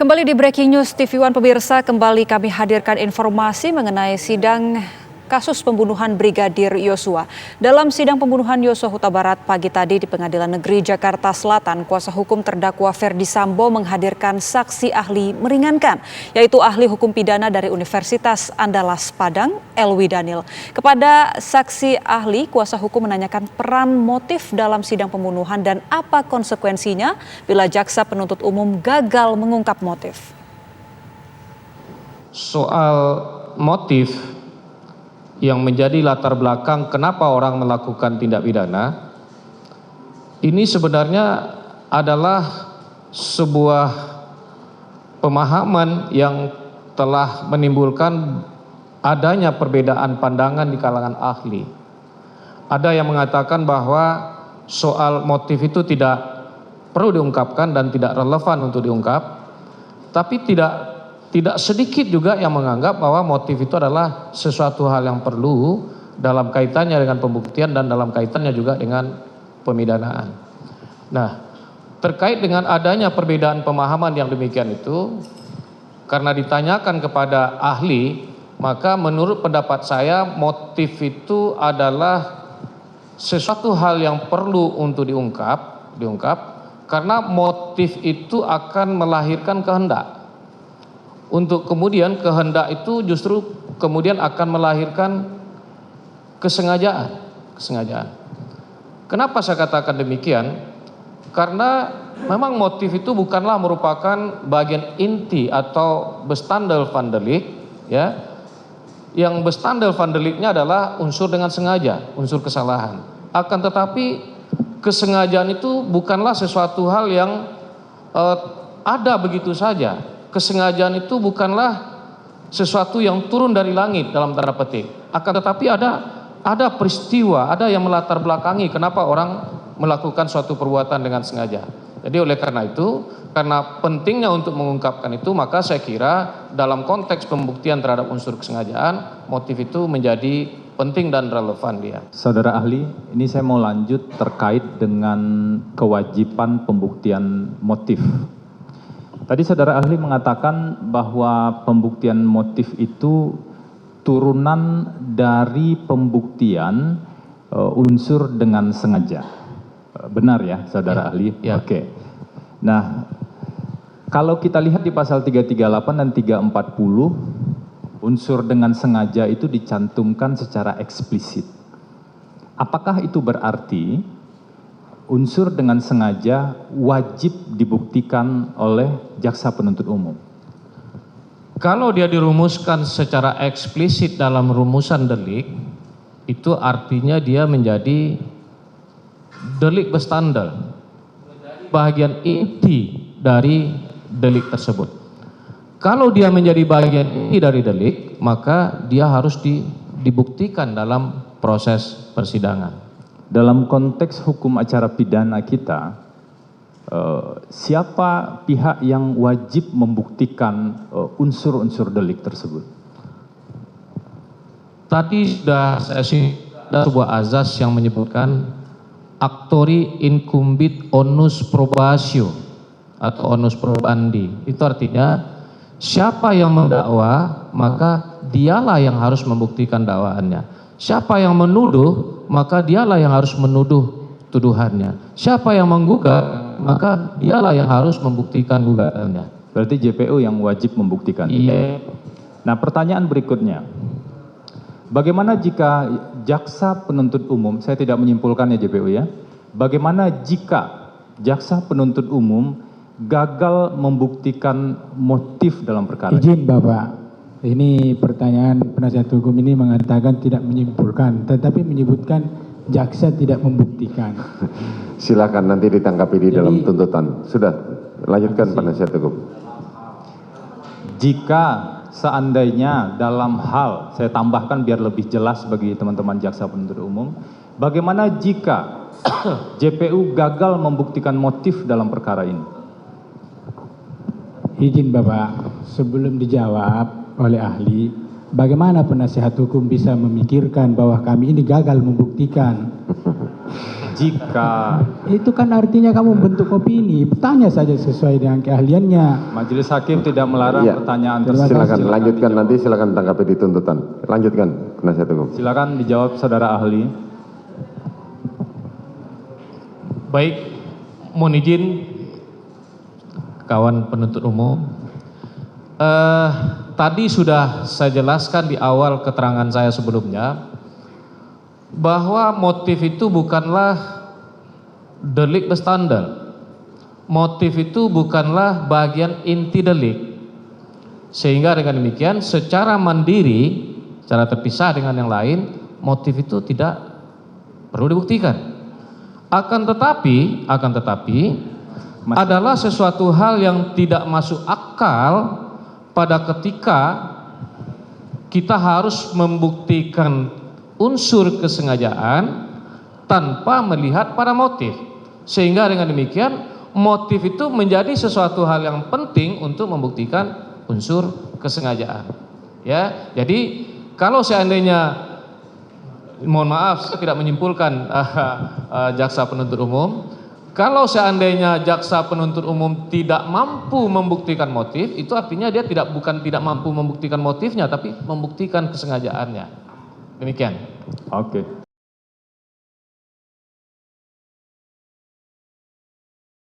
Kembali di Breaking News TV One pemirsa, kembali kami hadirkan informasi mengenai sidang kasus pembunuhan Brigadir Yosua. Dalam sidang pembunuhan Yosua Huta Barat pagi tadi di Pengadilan Negeri Jakarta Selatan, kuasa hukum terdakwa Ferdi Sambo menghadirkan saksi ahli meringankan, yaitu ahli hukum pidana dari Universitas Andalas Padang, Elwi Daniel. Kepada saksi ahli, kuasa hukum menanyakan peran motif dalam sidang pembunuhan dan apa konsekuensinya bila jaksa penuntut umum gagal mengungkap motif. Soal motif yang menjadi latar belakang kenapa orang melakukan tindak pidana, ini sebenarnya adalah sebuah pemahaman yang telah menimbulkan adanya perbedaan pandangan di kalangan ahli. Ada yang mengatakan bahwa soal motif itu tidak perlu diungkapkan dan tidak relevan untuk diungkap, tapi tidak sedikit juga yang menganggap bahwa motif itu adalah sesuatu hal yang perlu dalam kaitannya dengan pembuktian dan dalam kaitannya juga dengan pemidanaan. Nah, terkait dengan adanya perbedaan pemahaman yang demikian itu, karena ditanyakan kepada ahli, maka menurut pendapat saya motif itu adalah sesuatu hal yang perlu untuk diungkap karena motif itu akan melahirkan kehendak. Untuk kemudian kehendak itu justru kemudian akan melahirkan kesengajaan. Kenapa saya katakan demikian? Karena memang motif itu bukanlah merupakan bagian inti atau bestandel van delik, ya. Yang bestandel van deliknya adalah unsur dengan sengaja, unsur kesalahan. Akan tetapi kesengajaan itu bukanlah sesuatu hal yang ada begitu saja. Kesengajaan itu bukanlah sesuatu yang turun dari langit dalam tanda petik. Akan tetapi ada peristiwa, ada yang melatar belakangi kenapa orang melakukan suatu perbuatan dengan sengaja. Jadi oleh karena itu, karena pentingnya untuk mengungkapkan itu, maka saya kira dalam konteks pembuktian terhadap unsur kesengajaan, motif itu menjadi penting dan relevan dia. Saudara ahli, ini saya mau lanjut terkait dengan kewajiban pembuktian motif. Tadi saudara ahli mengatakan bahwa pembuktian motif itu turunan dari pembuktian unsur dengan sengaja. Benar ya saudara ahli? Ya. Oke. Nah, kalau kita lihat di pasal 338 dan 340, unsur dengan sengaja itu dicantumkan secara eksplisit. Apakah itu berarti unsur dengan sengaja wajib dibuktikan oleh jaksa penuntut umum? Kalau dia dirumuskan secara eksplisit dalam rumusan delik, itu artinya dia menjadi delik bestandel, bagian inti dari delik tersebut. Kalau dia menjadi bagian inti dari delik, maka dia harus dibuktikan dalam proses persidangan. Dalam konteks hukum acara pidana kita, siapa pihak yang wajib membuktikan unsur-unsur delik tersebut? Tadi sudah saya ada sebuah azas yang menyebutkan actori incumbit onus probatio atau onus probandi. Itu artinya siapa yang mendakwa, maka dialah yang harus membuktikan dakwaannya. Siapa yang menuduh, maka dialah yang harus menuduh tuduhannya. Siapa yang menggugat, maka dialah yang harus membuktikan gugatannya. Berarti JPU yang wajib membuktikan. Iya. Nah, pertanyaan berikutnya. Bagaimana jika jaksa penuntut umum, saya tidak menyimpulkannya JPU ya. Bagaimana jika jaksa penuntut umum gagal membuktikan motif dalam perkara? Izin Bapak. Ini pertanyaan penasihat hukum ini mengatakan tidak menyimpulkan, tetapi menyebutkan jaksa tidak membuktikan. Silakan nanti ditanggapi di dalam tuntutan. Sudah, lanjutkan penasihat hukum. Jika seandainya dalam hal, saya tambahkan biar lebih jelas bagi teman-teman jaksa penuntut umum, bagaimana jika JPU gagal membuktikan motif dalam perkara ini? Izin Bapak, sebelum dijawab oleh ahli, bagaimana penasihat hukum bisa memikirkan bahwa kami ini gagal membuktikan Jika Itu kan artinya kamu bentuk opini. Tanya saja sesuai dengan keahliannya. majelis hakim tidak melarang Iya. pertanyaan Terima tersebut. Silakan lanjutkan dijawab. nanti, silakan tanggapi di tuntutan. Lanjutkan penasihat hukum. Silakan dijawab saudara ahli. Baik, mohon izin kawan penuntut umum. Tadi sudah saya jelaskan di awal keterangan saya sebelumnya bahwa motif itu bukanlah delik berstandar. Motif itu bukanlah bagian inti delik. Sehingga dengan demikian secara mandiri, secara terpisah dengan yang lain, motif itu tidak perlu dibuktikan. Akan tetapi adalah sesuatu hal yang tidak masuk akal pada ketika kita harus membuktikan unsur kesengajaan tanpa melihat pada motif. Sehingga dengan demikian motif itu menjadi sesuatu hal yang penting untuk membuktikan unsur kesengajaan. Ya, jadi kalau seandainya, mohon maaf saya tidak menyimpulkan jaksa penuntut umum, kalau seandainya jaksa penuntut umum tidak mampu membuktikan motif, itu artinya dia bukan tidak mampu membuktikan motifnya, tapi membuktikan kesengajaannya. Demikian. Oke.